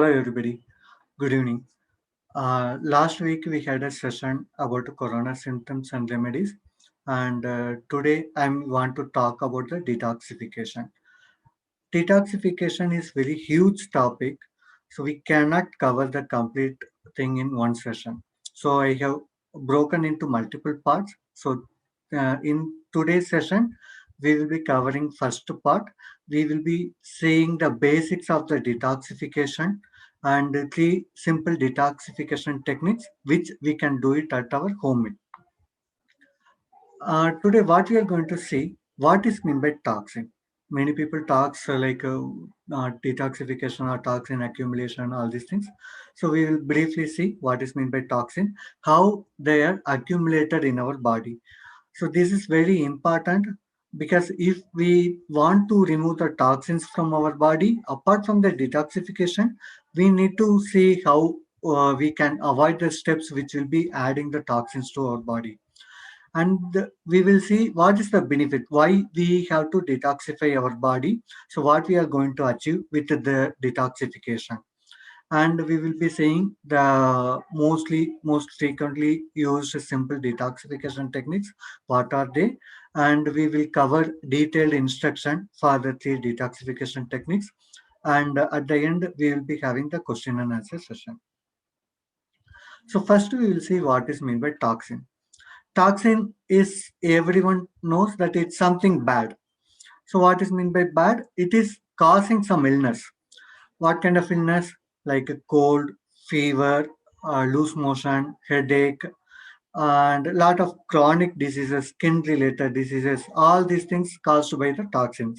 Hello, everybody. Good evening. Last week we had a session about corona symptoms and remedies, and today I want to talk about the detoxification. Detoxification is very huge topic, so we cannot cover the complete thing in one session. So I have broken into multiple parts. So in today's session, we will be covering first part. We will be seeing the basics of the detoxification and three simple detoxification techniques which we can do it at our home. Today, what we are going to see, what is meant by toxin. Many people talks detoxification or toxin accumulation, all these things. So we will briefly see what is meant by toxin, how they are accumulated in our body. So this is very important because if we want to remove the toxins from our body, apart from the detoxification, we need to see how we can avoid the steps which will be adding the toxins to our body, and we will see what is the benefit why we have to detoxify our body. So what we are going to achieve with the detoxification, and we will be saying the most frequently used simple detoxification techniques, what are they, and we will cover detailed instruction for the three detoxification techniques, and at the end we will be having the question and answer session. So first we will see what is meant by toxin. Toxin is, everyone knows that it's something bad. So what is meant by bad? It is causing some illness. What kind of illness? Like a cold, fever, loose motion, headache, and a lot of chronic diseases, skin related diseases, all these things caused by the toxins.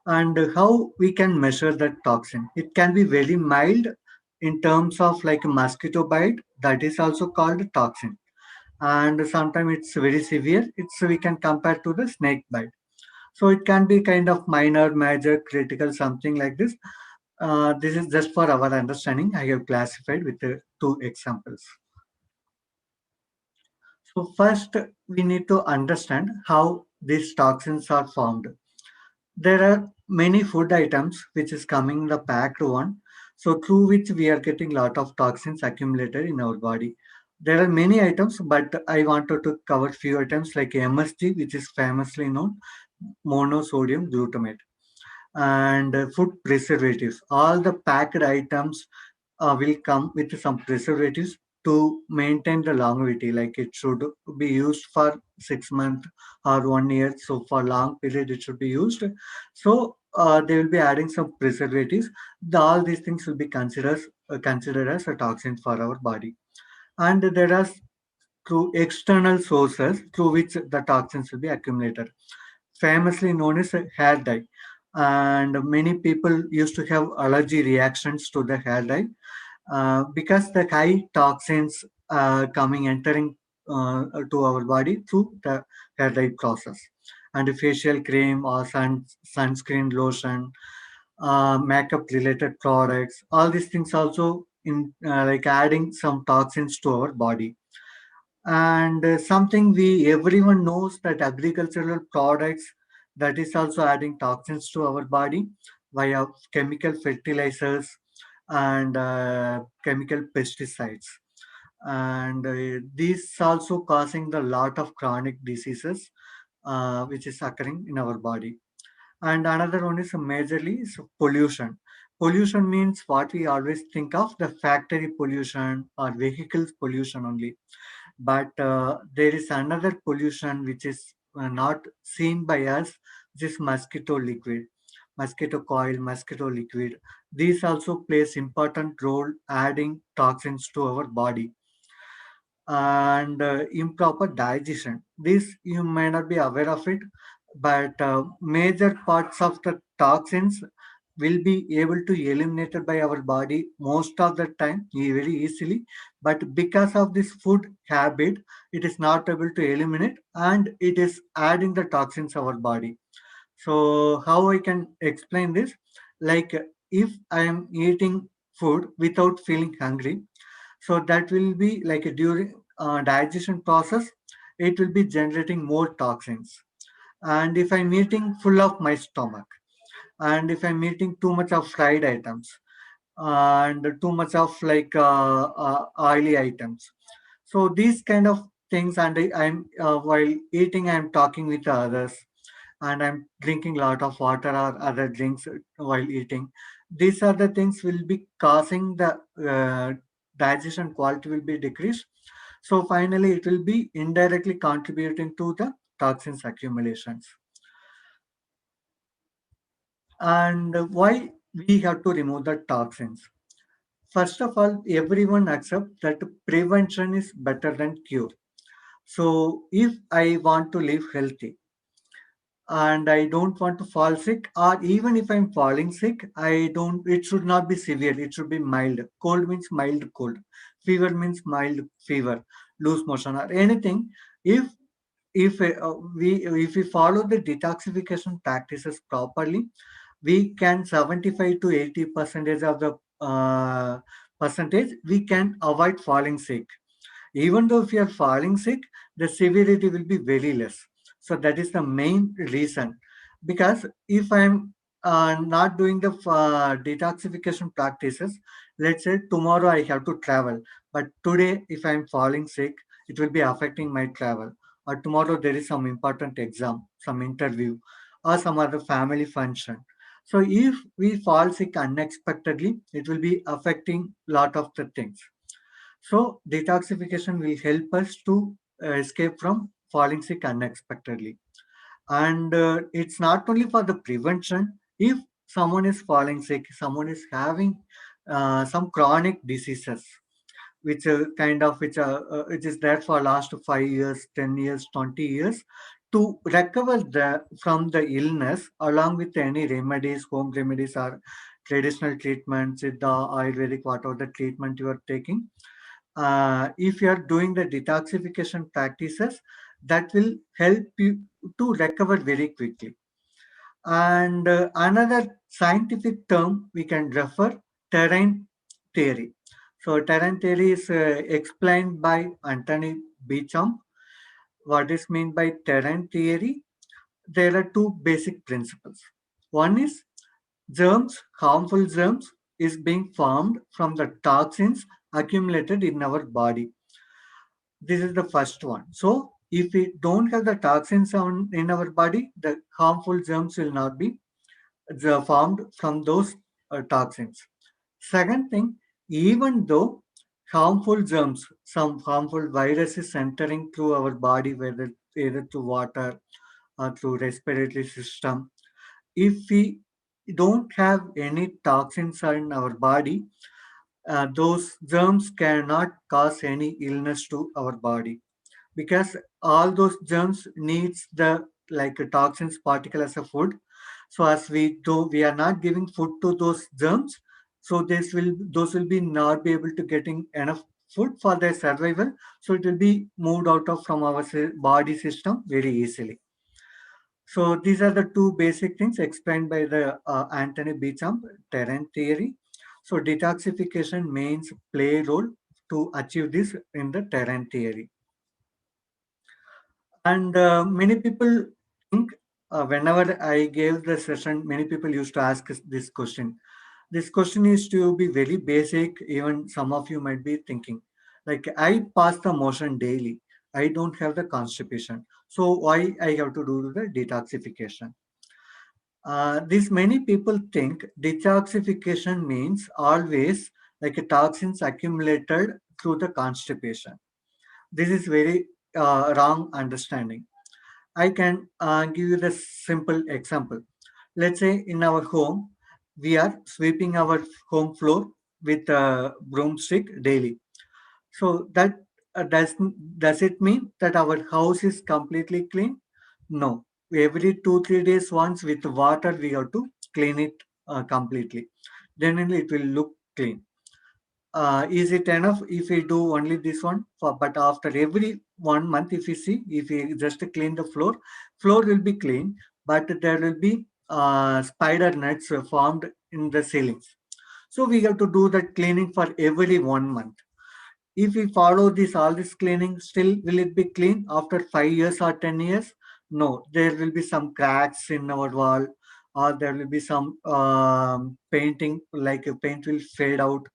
And how we can measure that toxin? It can be very mild in terms of like a mosquito bite, that is also called toxin, and sometimes it's very severe, it's we can compare to the snake bite. So it can be kind of minor, major, critical, something like this. This is just for our understanding, I have classified with two examples. So first we need to understand how these toxins are formed. There are many food items which is coming in the packed one, so through which we are getting lot of toxins accumulated in our body. There are many items, but I wanted to cover few items like MSG, which is famously known monosodium glutamate, and food preservatives. All the packed items will come with some preservatives to maintain the longevity, like it should be used for 6 months or 1 year, so for long period it should be used. So they will be adding some preservatives. All these things will be considered as a toxin for our body, and there are through external sources through which the toxins will be accumulated, famously known as a hair dye. And many people used to have allergy reactions to the hair dye because the high toxins coming entering to our body through the hair dye process. And facial cream or sunscreen lotion, makeup related products, all these things also in like adding some toxins to our body. And something we everyone knows that agricultural products, that is also adding toxins to our body via chemical fertilizers and chemical pesticides, and these also causing the lot of chronic diseases which is occurring in our body. And another one is majorly is pollution. Pollution means what we always think of, the factory pollution or vehicles pollution only, but there is another pollution which is not seen by us, which is mosquito liquid, mosquito coil, mosquito liquid. These also plays important role adding toxins to our body. And improper digestion, this you may not be aware of it, but major parts of the toxins will be able to eliminated by our body most of the time very easily, but because of this food habit it is not able to eliminate and it is adding the toxins our body. So how I can explain this, like if I am eating food without feeling hungry, so that will be like during digestion process it will be generating more toxins. And if I'm eating full of my stomach, and if I'm eating too much of fried items, and too much of like oily items. So these kind of things, and I'm while eating, I'm talking with others, and I'm drinking a lot of water or other drinks while eating. These are the things will be causing the digestion quality will be decreased. So finally, it will be indirectly contributing to the toxins accumulations. And why we have to remove the toxins? First of all, everyone accept that prevention is better than cure. So if I want to live healthy and I don't want to fall sick, or even if I'm falling sick, I don't, it should not be severe, it should be mild. Cold means mild cold. Fever means mild fever, loose motion or anything. If if we follow the detoxification practices properly, we can 75 to 80 percentage of the percentage we can avoid falling sick. Even though if you are falling sick, the severity will be very less. So that is the main reason. Because if I'm not doing the detoxification practices, let's say tomorrow I have to travel, but today if I'm falling sick, it will be affecting my travel. Or tomorrow there is some important exam, some interview, or some other family function. So if we fall sick unexpectedly, it will be affecting lot of the things. So detoxification will help us to escape from falling sick unexpectedly. And it's not only for the prevention. If someone is falling sick, someone is having some chronic diseases, which is there for last 5 years, 10 years, 20 years, to recover from the illness, along with any remedies, home remedies or traditional treatments with the Ayurvedic, whatever the treatment you are taking, if you are doing the detoxification practices, that will help you to recover very quickly. And another scientific term we can refer, terrain theory. So terrain theory is explained by Anthony Beecham. What is meant by terrain theory? There are two basic principles. One is germs, harmful germs, is being formed from the toxins accumulated in our body. This is the first one. So, if we don't have the toxins in our body, the harmful germs will not be formed from those toxins. Second thing, even though harmful germs, some harmful viruses entering through our body, whether either through water or through respiratory system, if we don't have any toxins in our body, those germs cannot cause any illness to our body, because all those germs needs the like a toxins particle as a food. So as we are not giving food to those germs, so this will those will be not be able to getting enough food for their survival. So it will be moved out of from our body system very easily. So these are the two basic things explained by the Anthony Beecham terrain theory. So detoxification means play a role to achieve this in the terrain theory. And many people think, whenever I gave the session, many people used to ask us this question. This question is to be very basic. Even some of you might be thinking, like, I pass the motion daily. I don't have the constipation. So why I have to do the detoxification? This many people think detoxification means always like a toxins accumulated through the constipation. This is very wrong understanding. I can give you the simple example. Let's say in our home, we are sweeping our home floor with a broomstick daily. So that does it mean that our house is completely clean? No. Every 2 3 days once with water we have to clean it completely. Then only it will look clean. Is it enough if we do only this one? But after every 1 month, if we see, if we just clean the floor, floor will be clean, but there will be spider nets formed in the ceilings. So we have to do that cleaning for every 1 month. If we follow this all this cleaning, still will it be clean after 5 years or 10 years? No, there will be some cracks in our wall, or there will be some painting, like a paint will fade out.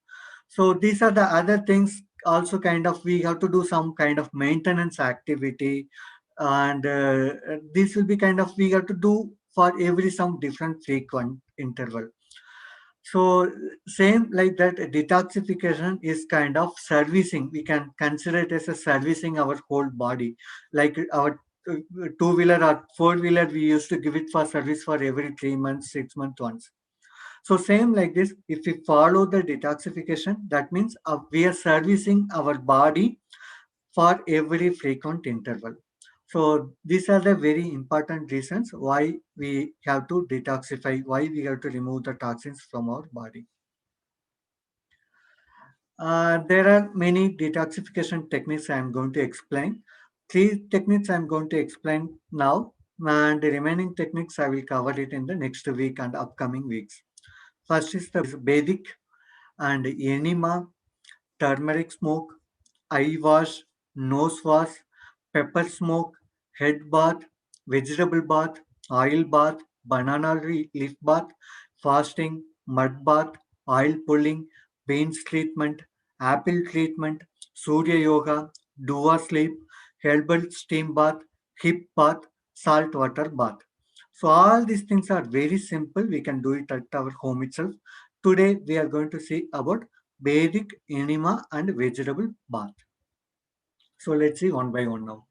So these are the other things. Also, kind of we have to do some kind of maintenance activity, and this will be kind of we have to do for every some different frequent interval. So same like that, detoxification is kind of servicing. We can consider it as a servicing our whole body, like our two-wheeler or four-wheeler. We used to give it for service for every 3 months, 6 months once. So same like this, if we follow the detoxification, that means we are servicing our body for every frequent interval. So these are the very important reasons why we have to detoxify, why we have to remove the toxins from our body. There are many detoxification techniques I am going to explain. Three techniques I am going to explain now, and the remaining techniques I will cover it in the next week and upcoming weeks. First is the Vedic and enema, turmeric smoke, eye wash, nose wash, pepper smoke, head bath, vegetable bath, oil bath, banana leaf bath, fasting, mud bath, oil pulling, beans treatment, apple treatment, Surya Yoga, Duva sleep, herbal steam bath, hip bath, salt water bath. So all these things are very simple. We can do it at our home itself. Today we are going to see about Vedic enema and vegetable bath. So let's see one by one now.